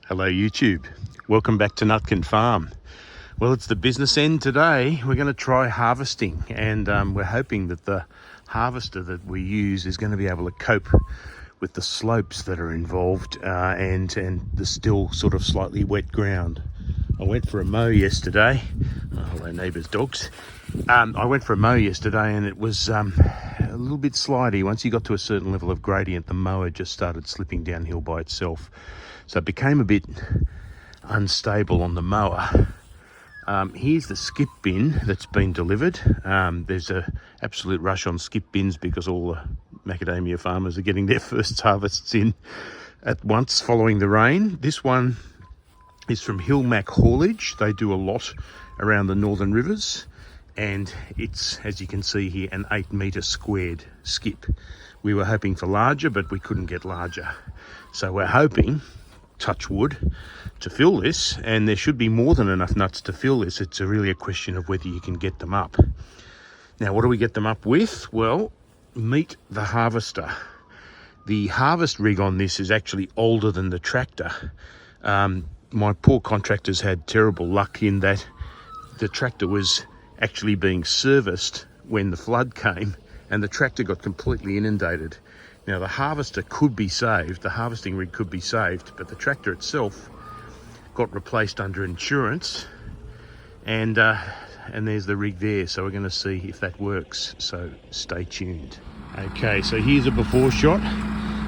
Hello YouTube, welcome back to Nutkin Farm. Well, it's the business end today. We're going to try harvesting, and we're hoping that the harvester that we use is going to be able to cope with the slopes that are involved and the still sort of slightly wet ground. I went for a mow yesterday. Oh, hello neighbours' dogs. I went for a mow yesterday and it was a little bit slidey. Once you got to a certain level of gradient, the mower just started slipping downhill by itself. So it became a bit unstable on the mower. Here's the skip bin that's been delivered. There's a absolute rush on skip bins because all the macadamia farmers are getting their first harvests in at once following the rain. This one is from Mac Haulage. They do a lot around the northern rivers, and it's, as you can see here, an 8 metre squared skip. We were hoping for larger, but we couldn't get larger. So we're hoping, touch wood, to fill this, and there should be more than enough nuts to fill this. It's really a question of whether you can get them up. Now, what do we get them up with? Well, meet the harvester. The harvest rig on this is actually older than the tractor. My poor contractors had terrible luck in that the tractor was actually being serviced when the flood came, and the tractor got completely inundated. Now, the harvester could be saved, the harvesting rig could be saved, but the tractor itself got replaced under insurance, and there's the rig there, so we're going to see if that works, so stay tuned. Okay, so here's a before shot.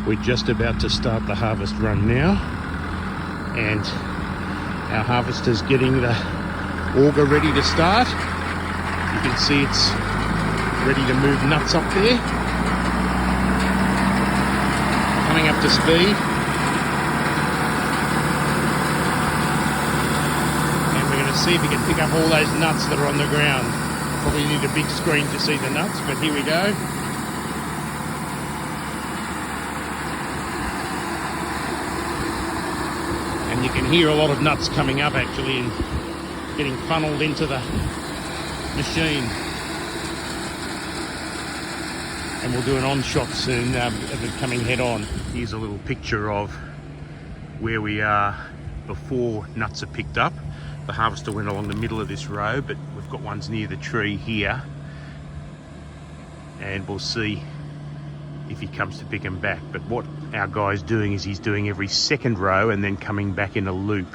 We're just about to start the harvest run now, and our harvester's getting the auger ready to start. You can see it's ready to move nuts up there. Coming up to speed. And we're going to see if we can pick up all those nuts that are on the ground. Probably need a big screen to see the nuts, but here we go. And you can hear a lot of nuts coming up actually and getting funneled into the machine. And we'll do an on shot soon of it coming head on. Here's a little picture of where we are before nuts are picked up. The harvester went along the middle of this row, but we've got ones near the tree here, and we'll see if he comes to pick them back. But what our guy's doing is he's doing every second row and then coming back in a loop.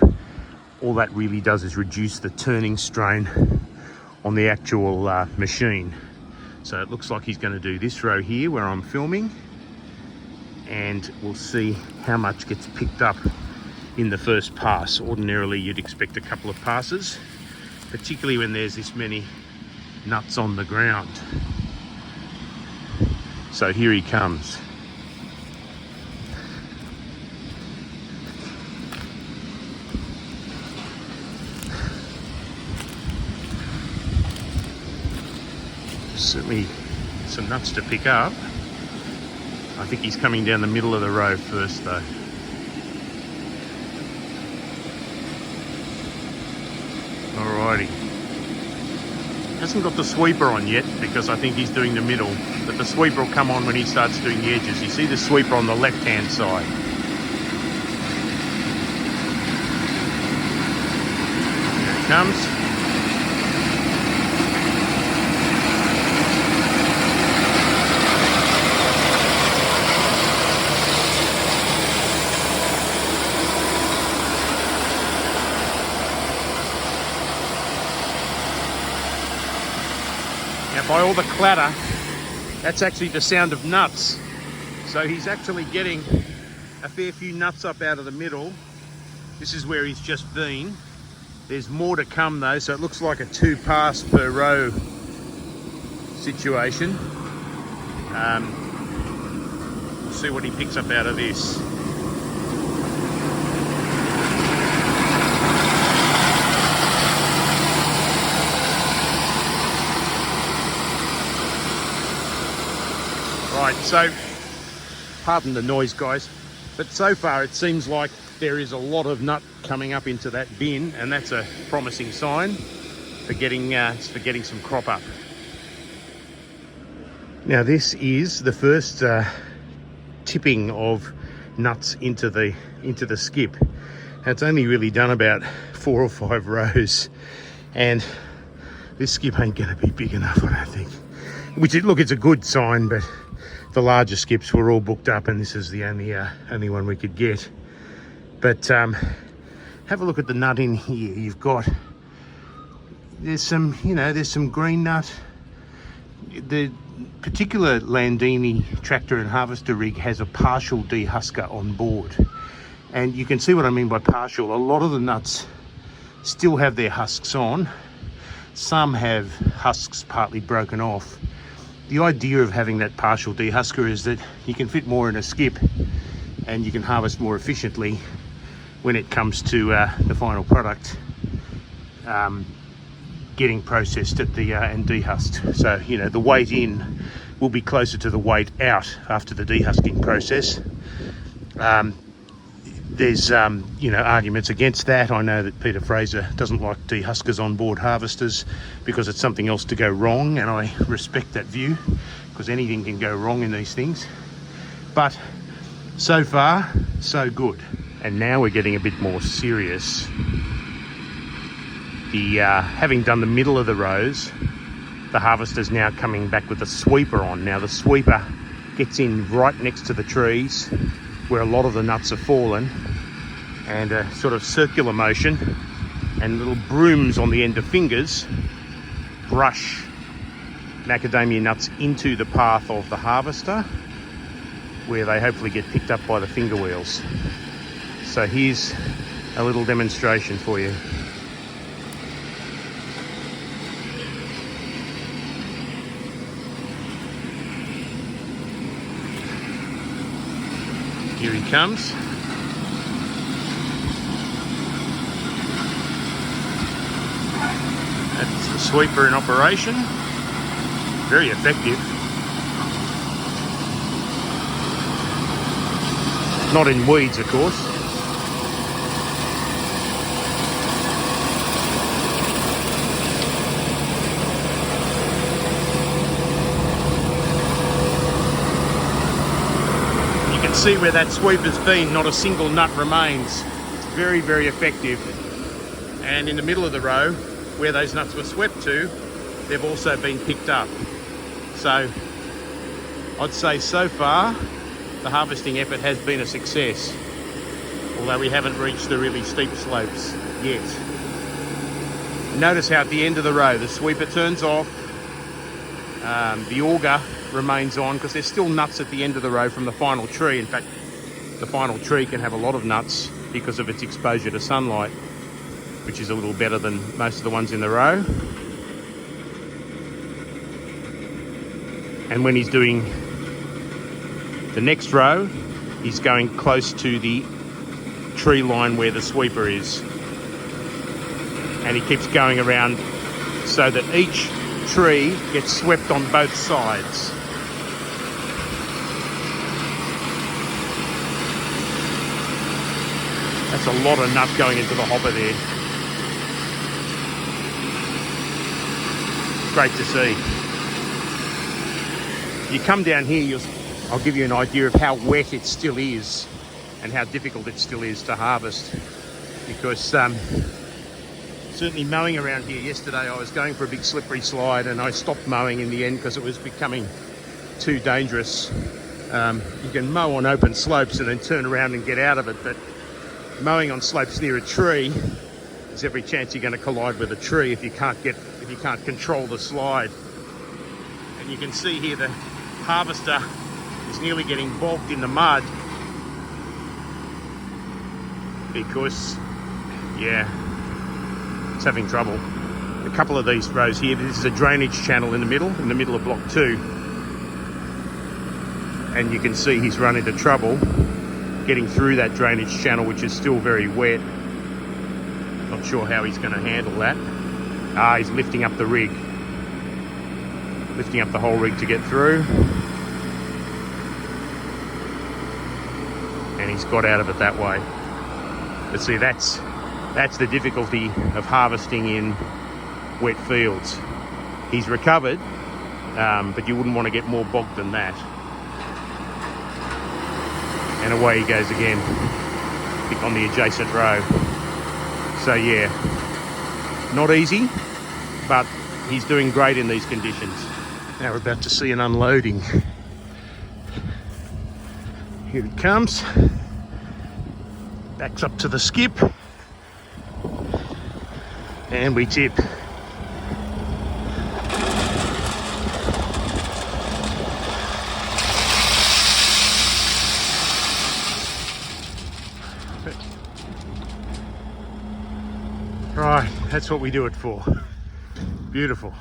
All that really does is reduce the turning strain on the actual machine. So it looks like he's going to do this row here where I'm filming, and we'll see how much gets picked up in the first pass. Ordinarily you'd expect a couple of passes, particularly when there's this many nuts on the ground. So here he comes. Certainly some nuts to pick up. I think he's coming down the middle of the row first though. Alrighty. Hasn't got the sweeper on yet because I think he's doing the middle, but the sweeper will come on when he starts doing the edges. You see the sweeper on the left hand side. Here it comes. Now, by all the clatter, that's actually the sound of nuts. So he's actually getting a fair few nuts up out of the middle. This is where he's just been. There's more to come though, so it looks like a 2 pass per row situation. We'll see what he picks up out of this. Right, so pardon the noise guys, but so far it seems like there is a lot of nut coming up into that bin, and that's a promising sign for getting some crop up. Now this is the first tipping of nuts into the skip. It's only really done about 4 or 5 rows, and this skip ain't going to be big enough, I don't think. Which, look, it's a good sign, but the larger skips were all booked up, and this is the only one we could get. But have a look at the nut in here. You've got, there's some green nut. The particular Landini tractor and harvester rig has a partial dehusker on board. And you can see what I mean by partial. A lot of the nuts still have their husks on. Some have husks partly broken off. The idea of having that partial dehusker is that you can fit more in a skip and you can harvest more efficiently when it comes to the final product getting processed at the and dehusked. So, the weight in will be closer to the weight out after the dehusking process. There's arguments against that. I know that Peter Fraser doesn't like dehuskers on board harvesters because it's something else to go wrong, and I respect that view because anything can go wrong in these things. But so far, so good. And now we're getting a bit more serious. Having done the middle of the rows, the harvester's now coming back with the sweeper on. Now the sweeper gets in right next to the trees where a lot of the nuts have fallen, and a sort of circular motion and little brooms on the end of fingers brush macadamia nuts into the path of the harvester, where they hopefully get picked up by the finger wheels. So here's a little demonstration for you. Here he comes. That's the sweeper in operation. Very effective. Not in weeds, of course. See where that sweeper's been, not a single nut remains. Very, very effective. And in the middle of the row, where those nuts were swept to, they've also been picked up. So I'd say so far, the harvesting effort has been a success, although we haven't reached the really steep slopes yet. Notice how at the end of the row, the sweeper turns off, the auger remains on, because there's still nuts at the end of the row from the final tree. In fact, the final tree can have a lot of nuts because of its exposure to sunlight, which is a little better than most of the ones in the row. And when he's doing the next row, he's going close to the tree line where the sweeper is, and he keeps going around so that each tree gets swept on both sides. That's a lot of nut going into the hopper there. Great to see. You come down here, I'll give you an idea of how wet it still is and how difficult it still is to harvest, because certainly mowing around here yesterday, I was going for a big slippery slide and I stopped mowing in the end because it was becoming too dangerous. You can mow on open slopes and then turn around and get out of it, but mowing on slopes near a tree, there's every chance you're going to collide with a tree if you can't control the slide. And you can see here the harvester is nearly getting bogged in the mud because, it's having trouble. A couple of these rows here, this is a drainage channel in the middle of block 2. And you can see he's run into trouble getting through that drainage channel, which is still very wet. Not sure how he's going to handle that. He's lifting up the rig. Lifting up the whole rig to get through. And he's got out of it that way. But see, that's the difficulty of harvesting in wet fields. He's recovered, but you wouldn't want to get more bogged than that. And away he goes again. pick on the adjacent row. So yeah, not easy, but he's doing great in these conditions. Now we're about to see an unloading. Here it comes. Backs up to the skip. And we tip. Right, that's what we do it for. Beautiful.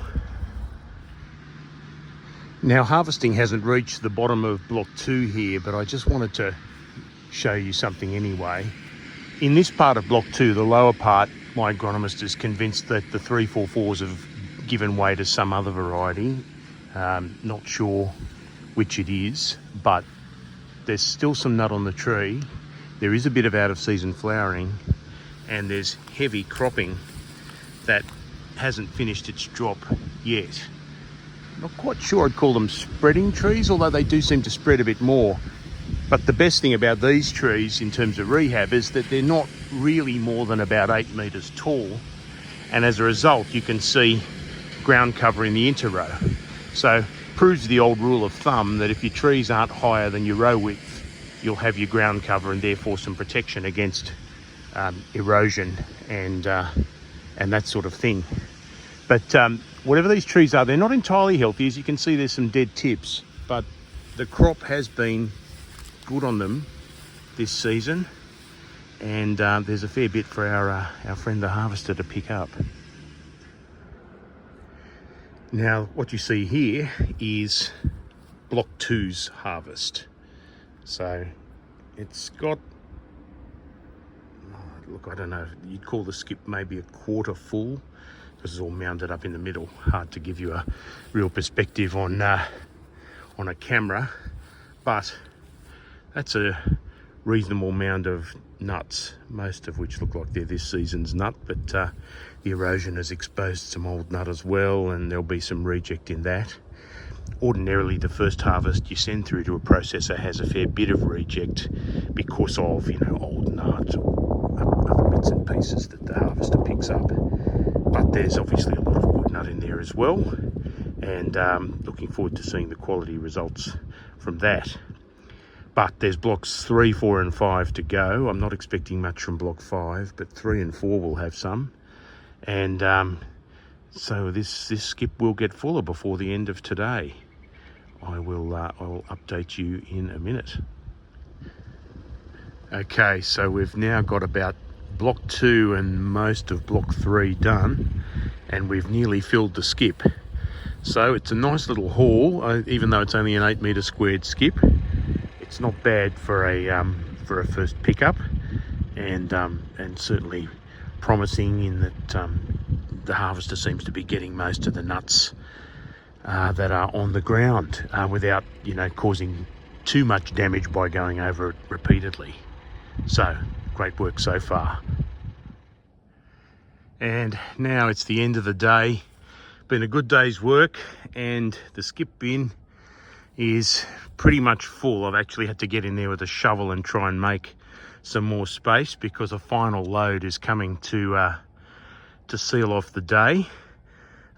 Now harvesting hasn't reached the bottom of block 2 here, but I just wanted to show you something anyway. In this part of block 2, the lower part, my agronomist is convinced that the 344s have given way to some other variety. Not sure which it is, but there's still some nut on the tree. There is a bit of out of season flowering, and there's heavy cropping that hasn't finished its drop yet. Not quite sure I'd call them spreading trees, although they do seem to spread a bit more. But the best thing about these trees in terms of rehab is that they're not really more than about 8 metres tall. And as a result, you can see ground cover in the interrow. So proves the old rule of thumb that if your trees aren't higher than your row width, you'll have your ground cover and therefore some protection against erosion and that sort of thing. But whatever these trees are, they're not entirely healthy. As you can see, there's some dead tips, but the crop has been good on them this season, and there's a fair bit for our friend the harvester to pick up. Now what you see here is block 2's harvest. So it's got, look, I don't know, you'd call the skip maybe a quarter full, because it's all mounted up in the middle. Hard to give you a real perspective on a camera, but that's a reasonable amount of nuts, most of which look like they're this season's nut, but the erosion has exposed some old nut as well, and there'll be some reject in that. Ordinarily, the first harvest you send through to a processor has a fair bit of reject because of, you know, old nut or other bits and pieces that the harvester picks up. But there's obviously a lot of good nut in there as well, and looking forward to seeing the quality results from that. But there's blocks 3, 4 and 5 to go. I'm not expecting much from block 5, but 3 and 4 will have some. And so this skip will get fuller before the end of today. I will update you in a minute. Okay, so we've now got about block 2 and most of block 3 done, and we've nearly filled the skip. So it's a nice little haul, even though it's only an 8 metre squared skip. It's not bad for a first pickup, and certainly promising in that the harvester seems to be getting most of the nuts that are on the ground without, you know, causing too much damage by going over it repeatedly. So great work so far. And now it's the end of the day. Been a good day's work, and the skip bin is pretty much full. I've actually had to get in there with a shovel and try and make some more space because a final load is coming to seal off the day.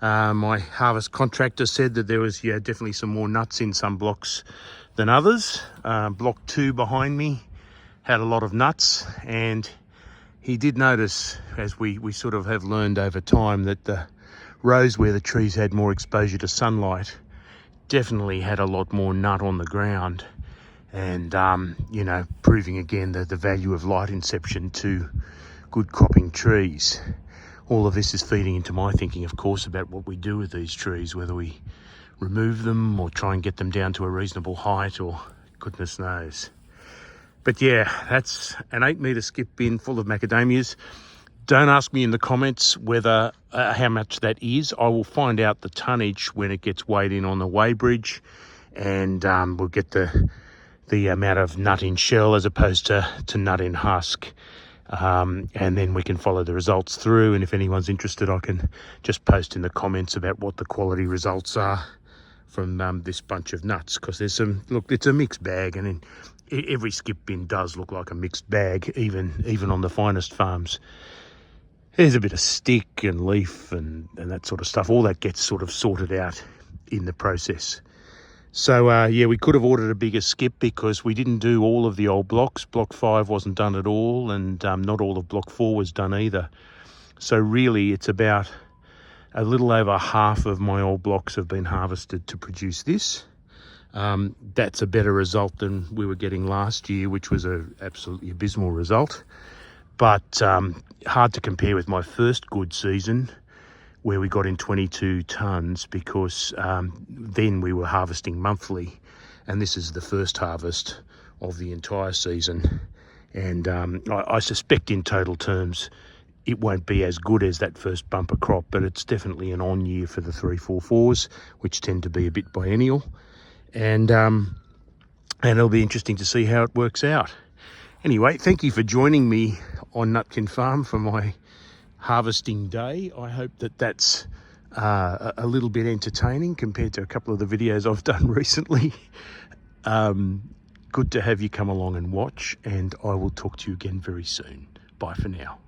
My harvest contractor said that there was definitely some more nuts in some blocks than others. Block 2 behind me had a lot of nuts, and he did notice, as we sort of have learned over time, that the rows where the trees had more exposure to sunlight definitely had a lot more nut on the ground, and you know, proving again that the value of light inception to good cropping trees. All of this is feeding into my thinking, of course, about what we do with these trees, whether we remove them or try and get them down to a reasonable height, or goodness knows. But yeah, that's an 8 metre skip bin full of macadamias. Don't ask me in the comments whether how much that is. I will find out the tonnage when it gets weighed in on the weighbridge, and we'll get the amount of nut in shell as opposed to nut in husk. And then we can follow the results through, and if anyone's interested, I can just post in the comments about what the quality results are from this bunch of nuts, because there's some, look, it's a mixed bag, and every skip bin does look like a mixed bag, even on the finest farms. There's a bit of stick and leaf and that sort of stuff. All that gets sort of sorted out in the process. So yeah, we could have ordered a bigger skip because we didn't do all of the old blocks. Block 5 wasn't done at all, and not all of Block 4 was done either. So really, it's about a little over half of my old blocks have been harvested to produce this. That's a better result than we were getting last year, which was an absolutely abysmal result. But hard to compare with my first good season, where we got in 22 tonnes, because then we were harvesting monthly, and this is the first harvest of the entire season. And I suspect in total terms it won't be as good as that first bumper crop, but it's definitely an on year for the 344s, which tend to be a bit biennial. And it'll be interesting to see how it works out. Anyway, thank you for joining me on Nutkin Farm for my harvesting day. I hope that that's a little bit entertaining compared to a couple of the videos I've done recently. Good to have you come along and watch, and I will talk to you again very soon. Bye for now.